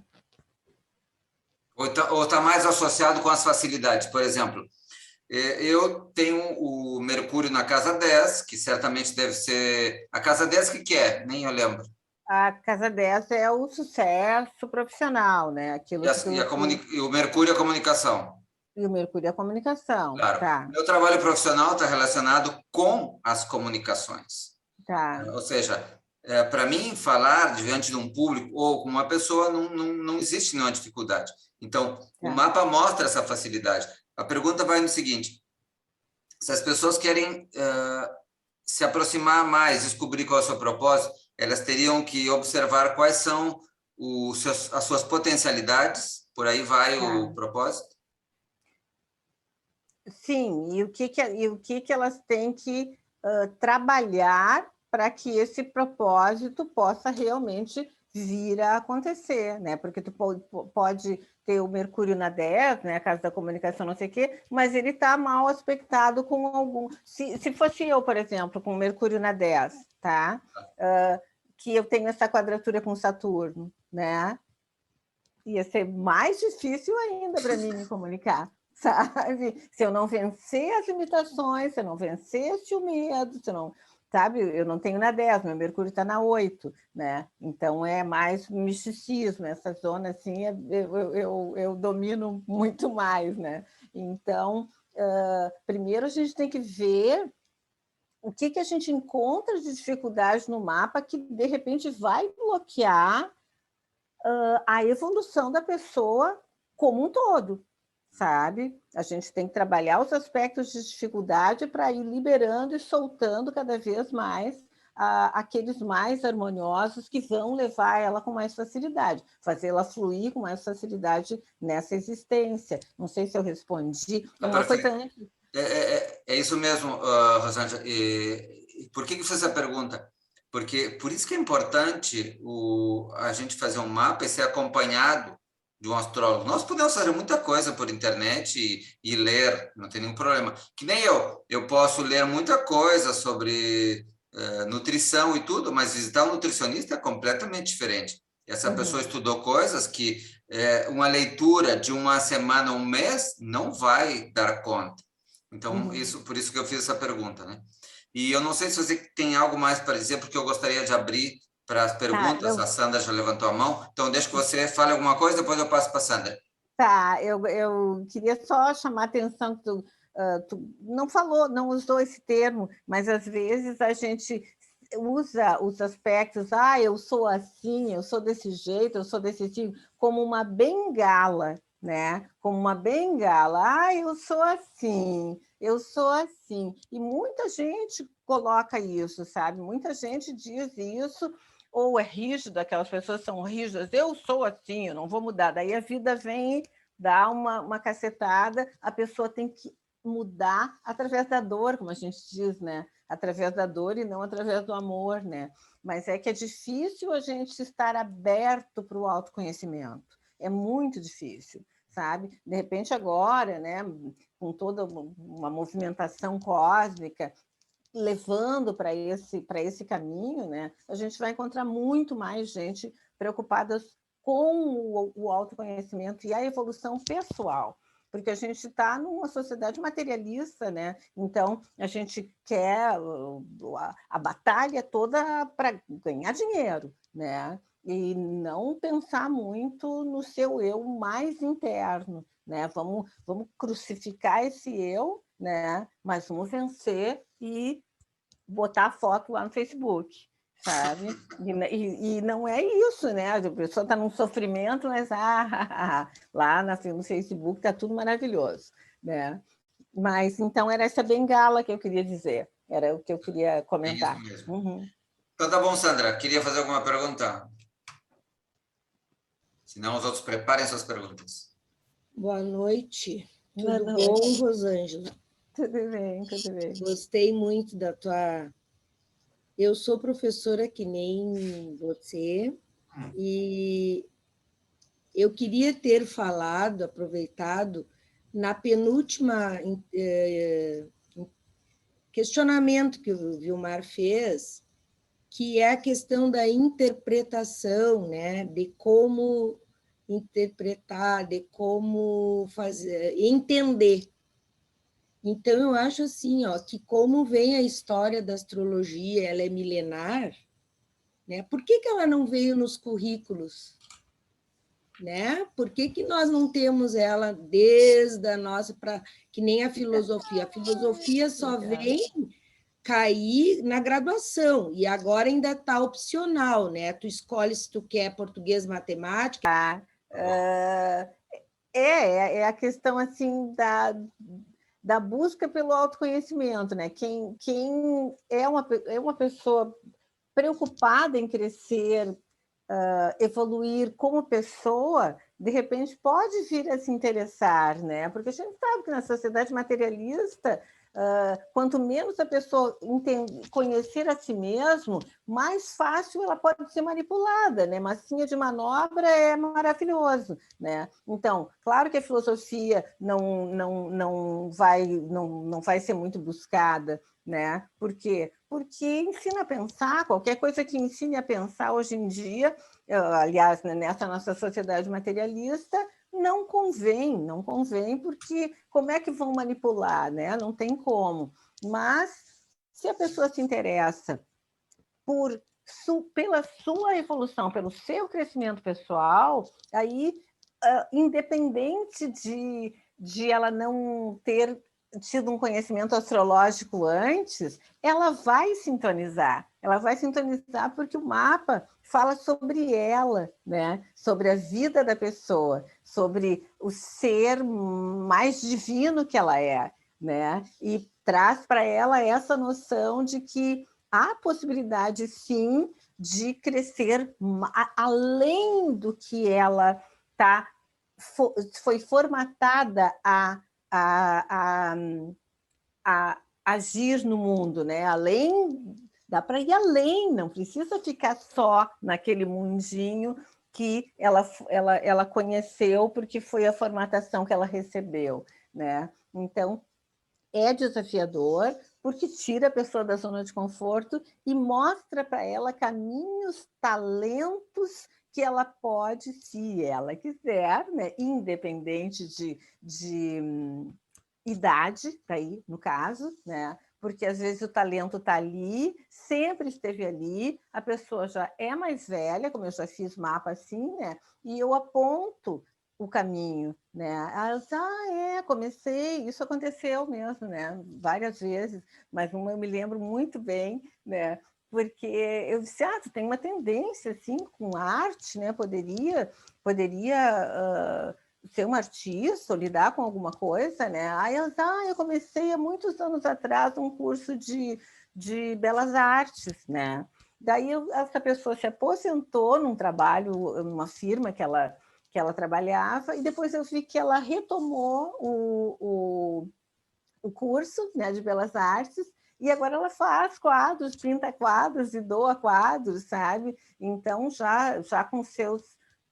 Ou está mais associado com as facilidades? Por exemplo, eu tenho o Mercúrio na casa 10, que certamente deve ser... A casa 10 que é? Nem eu lembro. A casa 10 é o sucesso profissional, né? Aquilo que E o Mercúrio é a comunicação. E o Mercúrio é a comunicação, Claro. tá? Meu trabalho profissional está relacionado com as comunicações. Tá. Ou seja, para mim, falar diante de um público ou com uma pessoa não existe nenhuma dificuldade. Então, o mapa mostra essa facilidade. A pergunta vai no seguinte: se as pessoas querem se aproximar mais, descobrir qual é o seu propósito, elas teriam que observar quais são as suas potencialidades, por aí vai o propósito? Sim, e o que elas têm que trabalhar para que esse propósito possa realmente vir a acontecer, né? Porque tu pode ter o Mercúrio na 10, né? A casa da comunicação, não sei o quê, mas ele está mal aspectado com algum... Se fosse eu, por exemplo, com o Mercúrio na 10, tá? Que eu tenho essa quadratura com Saturno, né? Ia ser mais difícil ainda para mim me comunicar, sabe? Se eu não vencer as limitações, se eu não vencesse o medo, se eu não... Sabe, eu não tenho na 10, meu Mercúrio está na 8, né? Então é mais misticismo, essa zona assim, eu domino muito mais, né? Então, primeiro a gente tem que ver o que a gente encontra de dificuldade no mapa que, de repente, vai bloquear a evolução da pessoa como um todo, sabe? A gente tem que trabalhar os aspectos de dificuldade para ir liberando e soltando cada vez mais aqueles mais harmoniosos que vão levar ela com mais facilidade, fazê-la fluir com mais facilidade nessa existência. Não sei se eu respondi. Uma coisa antes. É isso mesmo, Rosângela. Por que fiz essa pergunta? Porque por isso que é importante a gente fazer um mapa e ser acompanhado de um astrólogo. Nós podemos fazer muita coisa por internet e ler, não tem nenhum problema. Que nem eu posso ler muita coisa sobre nutrição e tudo, mas visitar um nutricionista é completamente diferente. Essa pessoa estudou coisas que uma leitura de uma semana, um mês, não vai dar conta. Então, por isso que eu fiz essa pergunta, né? E eu não sei se você tem algo mais para dizer, porque eu gostaria de abrir para as perguntas. A Sandra já levantou a mão, então deixa que você fale alguma coisa, depois eu passo para a Sandra. Tá, eu queria só chamar a atenção que tu não falou, não usou esse termo, mas às vezes a gente usa os aspectos, eu sou assim, eu sou desse jeito, eu sou desse tipo, como uma bengala, né? Como uma bengala. Eu sou assim, eu sou assim. E muita gente coloca isso, sabe? Muita gente diz isso, ou é rígido, aquelas pessoas são rígidas, eu sou assim, eu não vou mudar. Daí a vida vem dar uma cacetada, a pessoa tem que mudar através da dor, como a gente diz, né? Através da dor e não através do amor, né? Mas é que é difícil a gente estar aberto para o autoconhecimento. É muito difícil, sabe? De repente agora, né, com toda uma movimentação cósmica, levando para esse caminho, né, a gente vai encontrar muito mais gente preocupada com o autoconhecimento e a evolução pessoal, porque a gente está numa sociedade materialista, né? Então a gente quer a batalha toda para ganhar dinheiro, né? E não pensar muito no seu eu mais interno, né? Vamos crucificar esse eu, né? Mas vamos vencer e botar a foto lá no Facebook, sabe? E não é isso, né? A pessoa está num sofrimento, mas lá no Facebook está tudo maravilhoso, né? Mas então era essa bengala que eu queria dizer, era o que eu queria comentar. É isso mesmo. Então tá bom, Sandra. Queria fazer alguma pergunta? Senão os outros preparem suas perguntas. Boa noite. Tudo bom, Rosângela? Tudo bem, tudo bem. Gostei muito da tua... Eu sou professora que nem você, e eu queria ter falado, aproveitado, na penúltima questionamento que o Vilmar fez, que é a questão da interpretação, né? De como interpretar, de como fazer, entender. Então, eu acho assim, que como vem a história da astrologia, ela é milenar, né? Por que ela não veio nos currículos? Né? Por que nós não temos ela desde a nossa, que nem a filosofia? A filosofia só vem cair na graduação, e agora ainda está opcional, né? Tu escolhe se tu quer português, matemática. É a questão assim da busca pelo autoconhecimento, né? Quem é uma pessoa preocupada em crescer, evoluir como pessoa, de repente pode vir a se interessar, né? Porque a gente sabe que na sociedade materialista Quanto menos a pessoa conhecer a si mesmo, mais fácil ela pode ser manipulada, né? Massinha de manobra é maravilhoso, né? Então, claro que a filosofia não vai ser muito buscada, né? Por quê? Porque ensina a pensar, qualquer coisa que ensine a pensar hoje em dia, aliás, nessa nossa sociedade materialista, não convém, porque como é que vão manipular, né? Não tem como. Mas, se a pessoa se interessa pela sua evolução, pelo seu crescimento pessoal, aí, independente de ela não ter tido um conhecimento astrológico antes, ela vai sintonizar porque o mapa fala sobre ela, né? Sobre a vida da pessoa, sobre o ser mais divino que ela é, né? E traz para ela essa noção de que há possibilidade, sim, de crescer além do que ela foi formatada a agir no mundo, né? Dá para ir além, não precisa ficar só naquele mundinho que ela conheceu porque foi a formatação que ela recebeu, né? Então, é desafiador, porque tira a pessoa da zona de conforto e mostra para ela caminhos, talentos que ela pode, se ela quiser, né? Independente de idade, tá aí, no caso, né? Porque às vezes o talento está ali, sempre esteve ali, a pessoa já é mais velha, como eu já fiz mapa assim, né? E eu aponto o caminho, né? Comecei, isso aconteceu mesmo, né? Várias vezes, mas uma eu me lembro muito bem, né? Porque eu disse, tu tem uma tendência assim com arte, né? Poderia ser um artista ou lidar com alguma coisa, né? Eu comecei há muitos anos atrás um curso de belas artes, né? Daí essa pessoa se aposentou num trabalho, numa firma que ela trabalhava, e depois eu vi que ela retomou o curso, né, de belas artes, e agora ela faz quadros, pinta quadros e doa quadros, sabe? Então, já com seus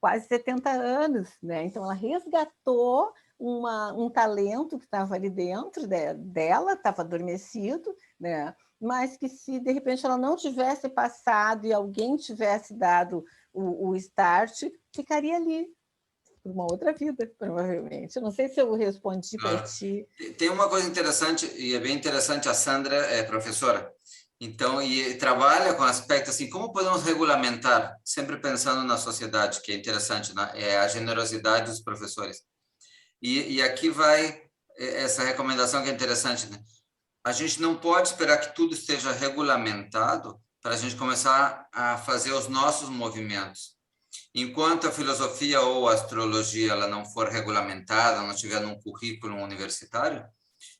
quase 70 anos, né? Então, ela resgatou um talento que estava ali dentro dela, estava adormecido, né? Mas que se, de repente, ela não tivesse passado e alguém tivesse dado o start, ficaria ali, por uma outra vida, provavelmente. Eu não sei se eu respondi para ti. Tem uma coisa interessante, e é bem interessante, a Sandra é professora, então, e trabalha com aspectos assim, como podemos regulamentar, sempre pensando na sociedade, que é interessante, né? É a generosidade dos professores. E aqui vai essa recomendação que é interessante, né? A gente não pode esperar que tudo esteja regulamentado para a gente começar a fazer os nossos movimentos. Enquanto a filosofia ou a astrologia ela não for regulamentada, não estiver num currículo universitário,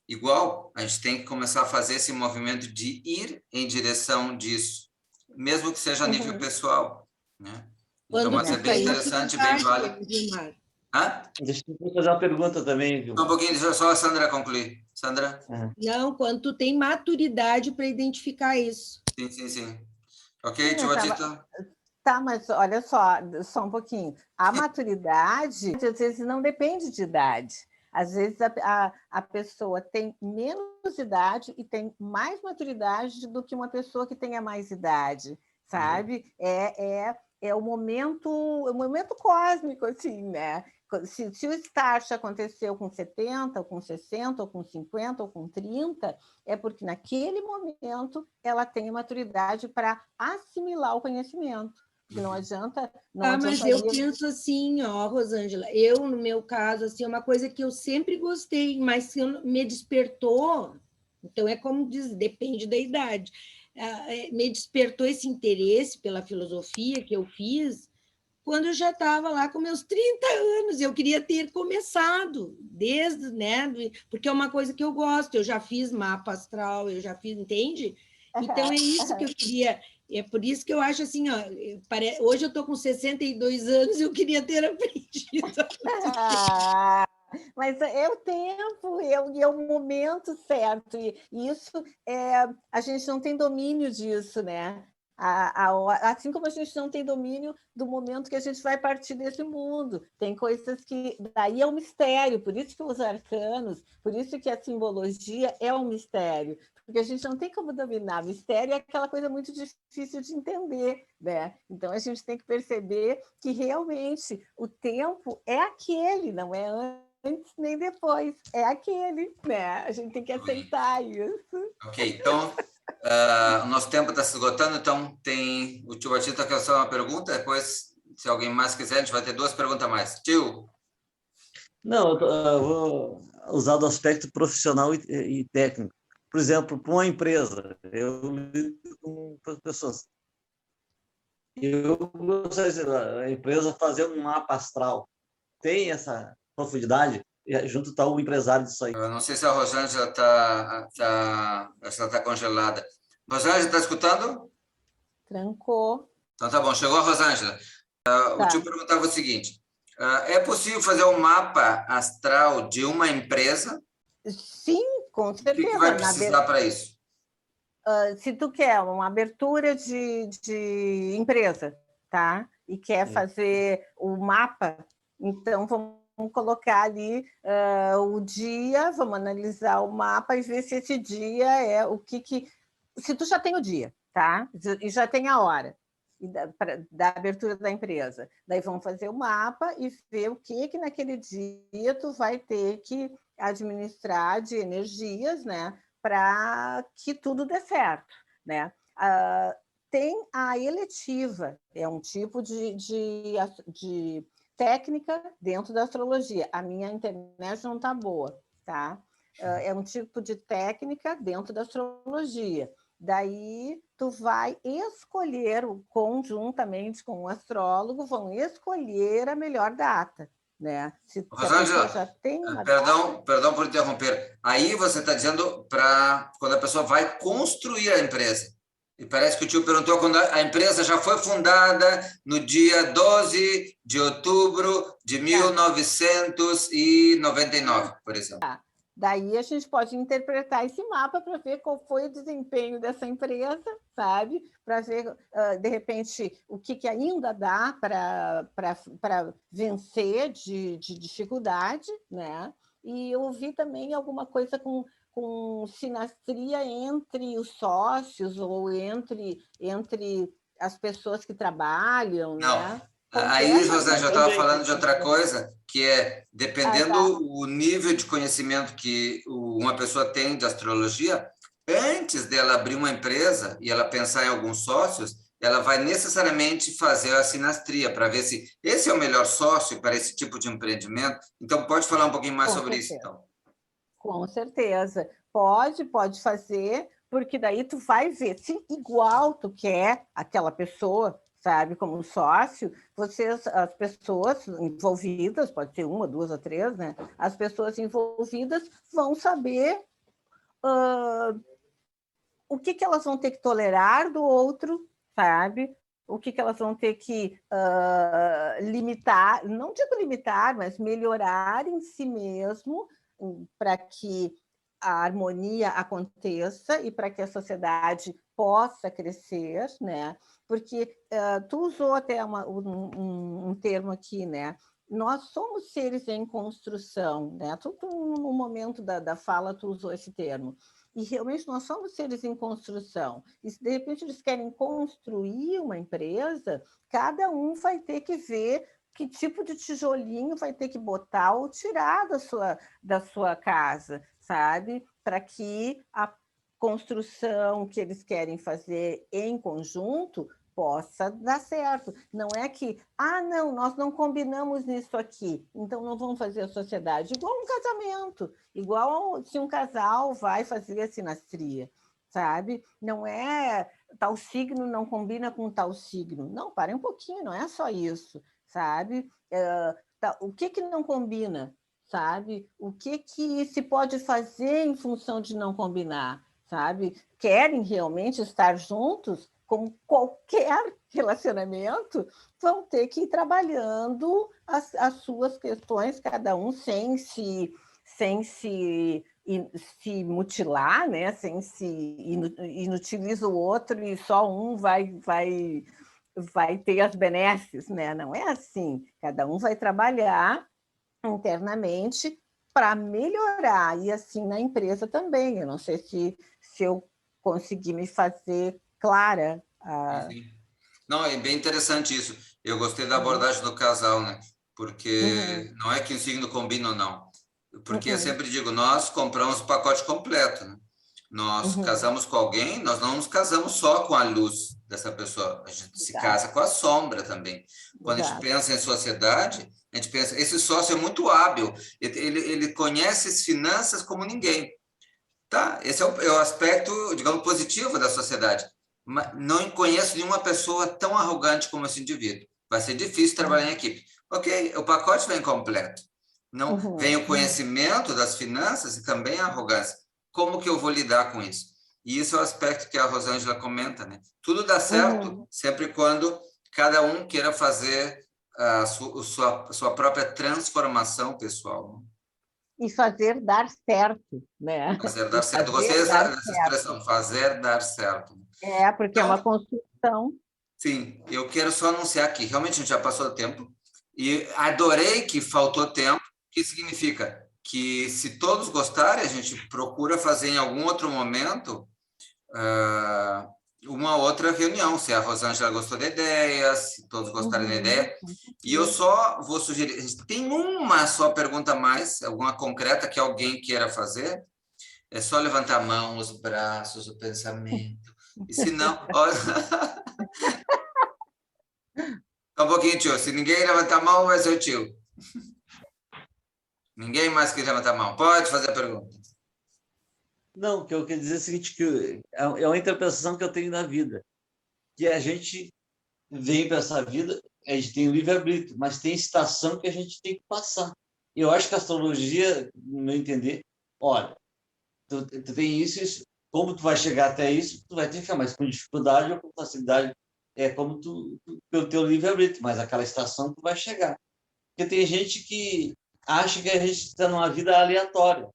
igual a gente tem que começar a fazer esse movimento de ir em direção disso, mesmo que seja a nível pessoal, né? Então, mas é bem interessante, bem válido. Deixa eu fazer uma pergunta também, viu? Só um pouquinho, deixa só a Sandra concluir. Sandra? Não, quando tu tem maturidade para identificar isso. Sim. Ok, Tio. Tá, mas olha só um pouquinho. A maturidade, às vezes, não depende de idade. Às vezes, a pessoa tem menos idade e tem mais maturidade do que uma pessoa que tenha mais idade, sabe? É o momento cósmico, assim, né? Se o start aconteceu com 70, ou com 60, ou com 50, ou com 30, é porque naquele momento ela tem maturidade para assimilar o conhecimento. Não adianta. Mas eu penso assim, Rosângela, no meu caso, assim, é uma coisa que eu sempre gostei, mas que me despertou, então é como diz, depende da idade, me despertou esse interesse pela filosofia que eu fiz quando eu já estava lá com meus 30 anos, eu queria ter começado, desde, né, porque é uma coisa que eu gosto, eu já fiz mapa astral, entende? Então, é isso que eu queria. É por isso que eu acho assim, hoje eu estou com 62 anos e eu queria ter aprendido. Mas é o tempo, é o momento certo, e isso a gente não tem domínio disso, né? Assim como a gente não tem domínio do momento que a gente vai partir desse mundo. Tem coisas que... Daí é um mistério, por isso que os arcanos, por isso que a simbologia é um mistério, porque a gente não tem como dominar. Mistério é aquela coisa muito difícil de entender, né? Então, a gente tem que perceber que, realmente, o tempo é aquele, não é antes nem depois, é aquele, né? A gente tem que aceitar isso. Ok, então, o nosso tempo está se esgotando, então o tio Batista quer fazer uma pergunta, depois, se alguém mais quiser, a gente vai ter 2 perguntas a mais. Tio? Não, eu vou usar do aspecto profissional e técnico. Por exemplo, para uma empresa, eu lido com pessoas. Eu gostaria da empresa fazer um mapa astral. Tem essa profundidade? E junto está o empresário disso aí. Eu não sei se a Rosângela está congelada. Rosângela, está escutando? Trancou. Então tá bom, chegou a Rosângela. O tio Tá. perguntava o seguinte, é possível fazer um mapa astral de uma empresa? Sim, com O que certeza. vai precisar para isso? Se tu quer uma abertura de empresa, tá? E quer fazer o mapa, então vamos colocar ali o dia, vamos analisar o mapa e ver se esse dia é o que... Se tu já tem o dia, tá? E já tem a hora da abertura da empresa. Daí vamos fazer o mapa e ver o que naquele dia tu vai ter que administrar de energias, né? Para que tudo dê certo, né? Tem a eletiva, é um tipo de técnica dentro da astrologia. A minha internet não está boa, tá? É um tipo de técnica dentro da astrologia. Daí, tu vai escolher, conjuntamente com o astrólogo, vão escolher a melhor data, né? Se a pessoa já Rosângela, tem uma perdão por interromper. Aí você está dizendo para quando a pessoa vai construir a empresa. E parece que o tio perguntou quando a empresa já foi fundada no dia 12 de outubro de 1999, por exemplo. Daí a gente pode interpretar esse mapa para ver qual foi o desempenho dessa empresa, sabe? Para ver, de repente, o que ainda dá para vencer de dificuldade, né? E eu vi também alguma coisa com sinastria entre os sócios ou entre as pessoas que trabalham, Não. né? Aí, Rosângela, eu estava Também. falando de outra coisa, que é, dependendo Tá. o nível de conhecimento que uma pessoa tem de astrologia, antes dela abrir uma empresa e ela pensar em alguns sócios, ela vai necessariamente fazer a sinastria para ver se esse é o melhor sócio para esse tipo de empreendimento. Então, pode falar um pouquinho mais Com sobre isso, certeza. então. Com certeza. Pode fazer, porque daí tu vai ver se igual tu quer aquela pessoa, sabe, como sócio, as pessoas envolvidas, pode ser 1, 2 ou 3, né? As pessoas envolvidas vão saber o que elas vão ter que tolerar do outro, sabe? O que elas vão ter que limitar, não digo limitar, mas melhorar em si mesmo, para que a harmonia aconteça e para que a sociedade possa crescer, né? Porque tu usou até um termo aqui, né? Nós somos seres em construção, né? No momento da fala tu usou esse termo. E realmente nós somos seres em construção. E se de repente eles querem construir uma empresa, cada um vai ter que ver que tipo de tijolinho vai ter que botar ou tirar da sua casa, sabe? Para que a construção que eles querem fazer em conjunto possa dar certo. Não é que, não, nós não combinamos nisso aqui, então não vamos fazer a sociedade. Igual um casamento, igual se um casal vai fazer a sinastria, sabe? Não é tal signo não combina com tal signo. Não, parem um pouquinho, não é só isso, sabe? O que não combina, sabe? O que se pode fazer em função de não combinar, sabe? Querem realmente estar juntos? com qualquer relacionamento, vão ter que ir trabalhando as suas questões, cada um sem se mutilar, né? Sem se inutiliza o outro e só um vai ter as benesses, né? Não é assim. Cada um vai trabalhar internamente para melhorar, e assim na empresa também. Eu não sei se eu consegui me fazer clara. Sim. Não, é bem interessante isso. Eu gostei da abordagem do casal, né? Porque não é que o signo combina ou não. Porque eu sempre digo, nós compramos o pacote completo, né? Nós casamos com alguém, nós não nos casamos só com a luz dessa pessoa, a gente se casa com a sombra também. Quando a gente pensa em sociedade, a gente pensa, esse sócio é muito hábil, ele conhece as finanças como ninguém. Tá? Esse é o aspecto, digamos, positivo da sociedade. Mas não conheço nenhuma pessoa tão arrogante como esse indivíduo. Vai ser difícil trabalhar em equipe. Ok, o pacote vem completo. Não vem o conhecimento das finanças e também a arrogância. Como que eu vou lidar com isso? E isso é o aspecto que a Rosângela comenta, né? Tudo dá certo sempre quando cada um queira fazer a sua própria transformação pessoal. E fazer dar certo, né? Fazer dar certo. Gostei dessa expressão, fazer dar certo. Porque é uma construção. Sim, eu quero só anunciar que realmente a gente já passou do tempo e adorei que faltou tempo. O que significa? Que se todos gostarem, a gente procura fazer em algum outro momento uma outra reunião, se a Rosângela gostou da ideia, se todos gostarem da ideia. E eu só vou sugerir, tem uma só pergunta a mais, alguma concreta que alguém queira fazer? É só levantar a mão, os braços, o pensamento. E se não... Um pouquinho, tio. Se ninguém levantar a mão, vai ser o tio. Ninguém mais quer levantar a mão. Pode fazer a pergunta. Não, o que eu quero dizer é o seguinte, que é uma interpretação que eu tenho na vida, que a gente vem para essa vida, a gente tem o livre-arbítrio, mas tem estação que a gente tem que passar. E eu acho que a astrologia, no meu entender, olha, tu tem isso, como tu vai chegar até isso, tu vai ter que ficar mais com dificuldade ou com facilidade, como pelo teu livre-arbítrio, mas aquela estação tu vai chegar. Porque tem gente que acha que a gente está numa vida aleatória.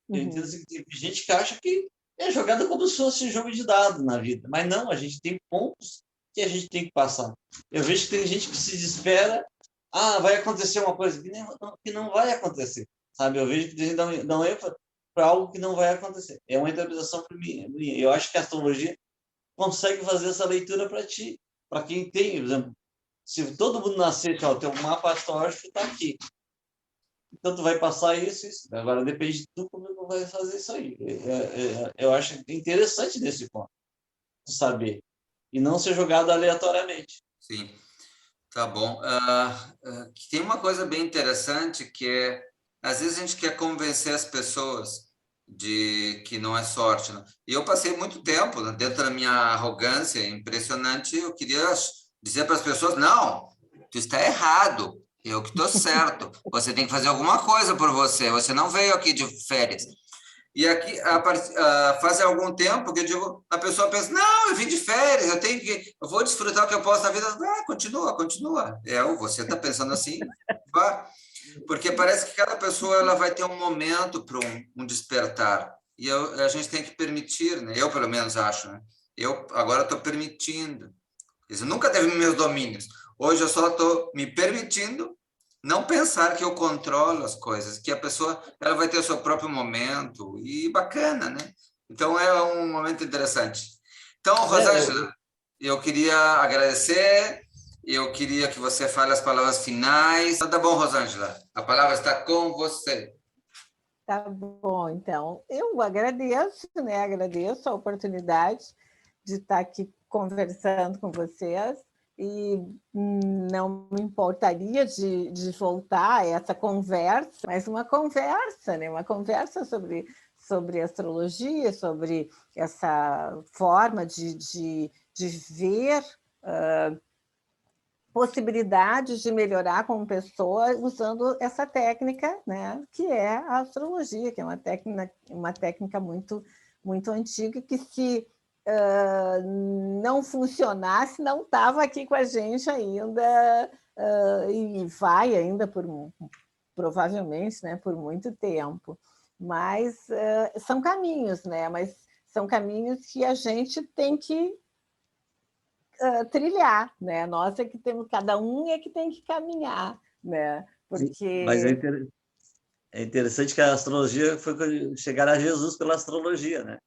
Eu entendo assim, que tem gente que acha que é jogada como se fosse jogo de dado na vida, mas não, a gente tem pontos que a gente tem que passar. Eu vejo que tem gente que se desespera, vai acontecer uma coisa que não vai acontecer, sabe? Eu vejo que tem gente que dá um ênfase para algo que não vai acontecer. É uma interpretação minha. Eu acho que a astrologia consegue fazer essa leitura para ti, para quem tem, por exemplo, se todo mundo nascer, o teu mapa astrológico está aqui. Então, tu vai passar isso. Agora, depende de tu como tu vai fazer isso aí. Eu acho interessante nesse ponto, saber. E não ser jogado aleatoriamente. Sim, tá bom. Tem uma coisa bem interessante que é, às vezes a gente quer convencer as pessoas de que não é sorte, né? E eu passei muito tempo, né, dentro da minha arrogância impressionante, eu queria dizer para as pessoas, não, tu está errado. Eu que estou certo. Você tem que fazer alguma coisa por você. Você não veio aqui de férias. E aqui, faz algum tempo que eu digo, a pessoa pensa, não, eu vim de férias, eu vou desfrutar o que eu posso na vida. Continua. Você está pensando assim, vá. Porque parece que cada pessoa ela vai ter um momento para um despertar. E a gente tem que permitir, né? Eu, pelo menos, acho. Né? Eu agora estou permitindo. Isso nunca teve nos meus domínios. Hoje eu só estou me permitindo não pensar que eu controlo as coisas, que a pessoa ela vai ter o seu próprio momento, e bacana, né? Então, é um momento interessante. Então, Rosângela, eu queria agradecer, eu queria que você fale as palavras finais. Tá bom, Rosângela, a palavra está com você. Tá bom, então, eu agradeço, né? Agradeço a oportunidade de estar aqui conversando com vocês, e não me importaria de voltar a essa conversa, mas uma conversa, né? Uma conversa sobre astrologia, sobre essa forma de ver possibilidades de melhorar como pessoa usando essa técnica, né? Que é a astrologia, que é uma técnica muito, muito antiga, que se não funcionasse, não estava aqui com a gente ainda, e vai ainda provavelmente, né, por muito tempo. Mas são caminhos, né? Mas são caminhos que a gente tem que trilhar, né? Nós é que temos, cada um é que tem que caminhar, né? Porque Mas é interessante que a astrologia foi chegar a Jesus pela astrologia, né?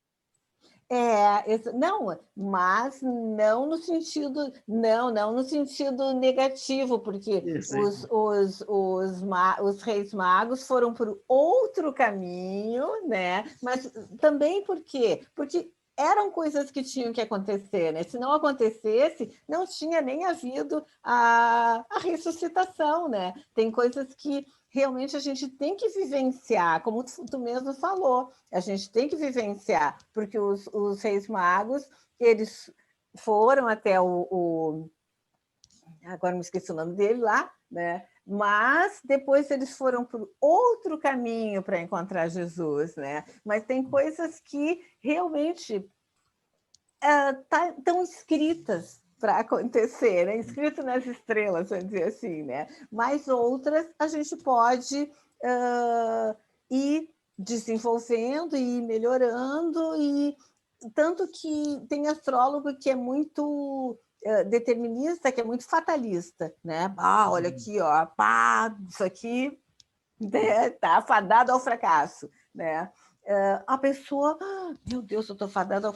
Não, mas não no sentido, não no sentido negativo, porque Isso, os reis magos foram por outro caminho, né? Mas também por quê? Porque eram coisas que tinham que acontecer, né? Se não acontecesse, não tinha nem havido a ressuscitação, né? Tem coisas que realmente a gente tem que vivenciar, como tu mesmo falou, a gente tem que vivenciar, porque os reis magos, eles foram até agora me esqueci o nome dele lá, né? Mas depois eles foram por outro caminho para encontrar Jesus, né? Mas tem coisas que realmente estão escritas para acontecer, né? Escrito nas estrelas, vamos dizer assim, né? Mas outras a gente pode ir desenvolvendo e ir melhorando, e tanto que tem astrólogo que é muito determinista, que é muito fatalista, né? Olha aqui, ó, isso aqui está fadado ao fracasso, né? A pessoa, meu Deus, eu estou fadada ao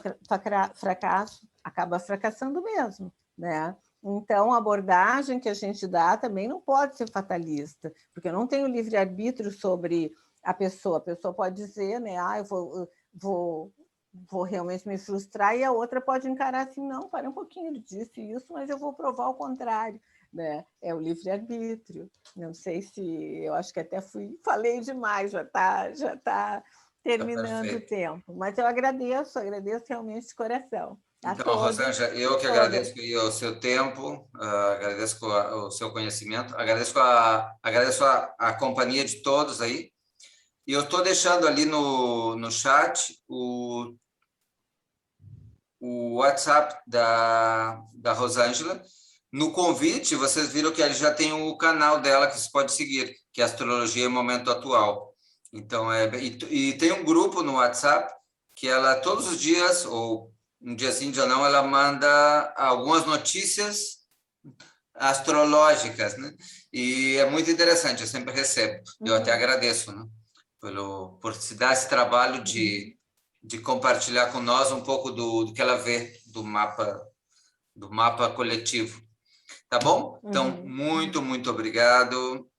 fracasso, acaba fracassando mesmo, né? Então, a abordagem que a gente dá também não pode ser fatalista, porque eu não tenho livre-arbítrio sobre a pessoa. A pessoa pode dizer, né? Eu vou realmente me frustrar, e a outra pode encarar assim, não, para um pouquinho, ele disse isso, mas eu vou provar o contrário, né? É o livre-arbítrio. Não sei se... Eu acho que até falei demais, já está terminando o tempo. Mas eu agradeço realmente de coração. Então, Rosângela, eu que agradeço o seu tempo, agradeço o seu conhecimento, agradeço a companhia de todos aí. E eu estou deixando ali no chat o WhatsApp da Rosângela. No convite, vocês viram que ele já tem o canal dela que você pode seguir, que é Astrologia em Momento Atual. Então, e tem um grupo no WhatsApp que ela, todos os dias, ou um dia sim, dia não, ela manda algumas notícias astrológicas, né? E é muito interessante, eu sempre recebo. Eu até agradeço, né? Por se dar esse trabalho de compartilhar com nós um pouco do que ela vê do mapa coletivo. Tá bom? Então, muito obrigado.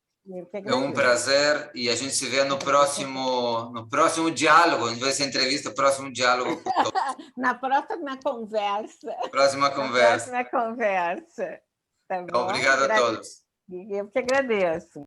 É um prazer, e a gente se vê no próximo diálogo, em vez de entrevista, próximo diálogo. Na próxima conversa. Próxima conversa. Tá bom? Então, obrigado a todos. Eu que agradeço.